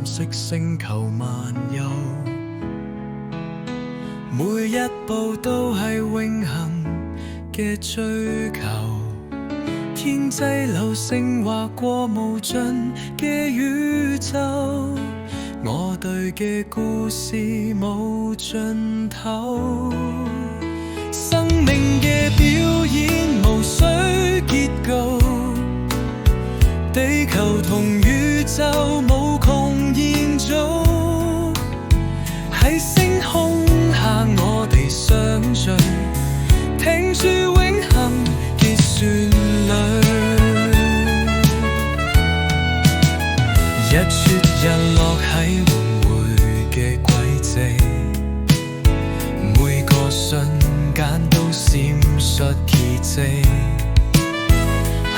色星球漫遊，每一步都係永恆嘅追求。天際流星劃過無盡嘅宇宙，我對嘅故事無盡頭。生命嘅表演無需結構，地球同宇宙無窮延續，喺星空下我哋相聚，聽住永恆嘅旋律。日出日落喺輪迴嘅軌跡，每個瞬間都閃爍奇蹟，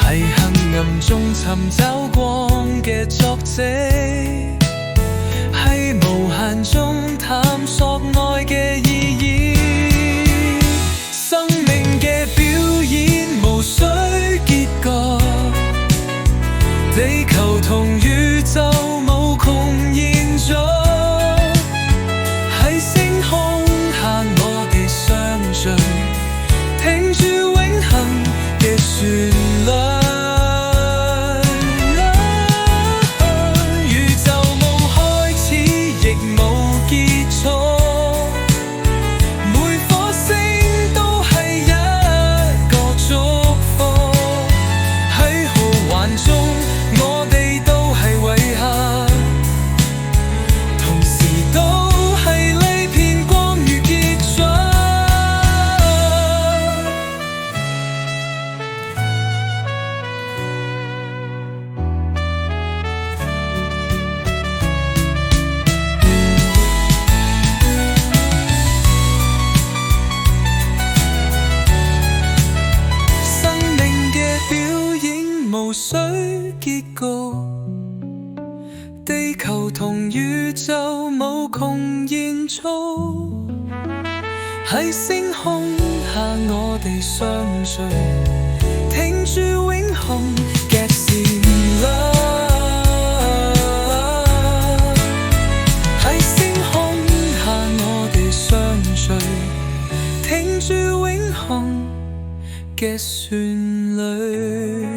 喺黑暗中尋找光嘅足跡，喺無限中探索愛嘅意義。生命嘅表演無需結局，地球同宇宙無窮延續，喺星空下我哋相聚，聽住永恆嘅旋律。無需結局，地球同宇宙無窮延續，喺星空下我哋相聚，聽住永恆嘅旋律。喺星空下我哋相聚，聽住永恆嘅旋律。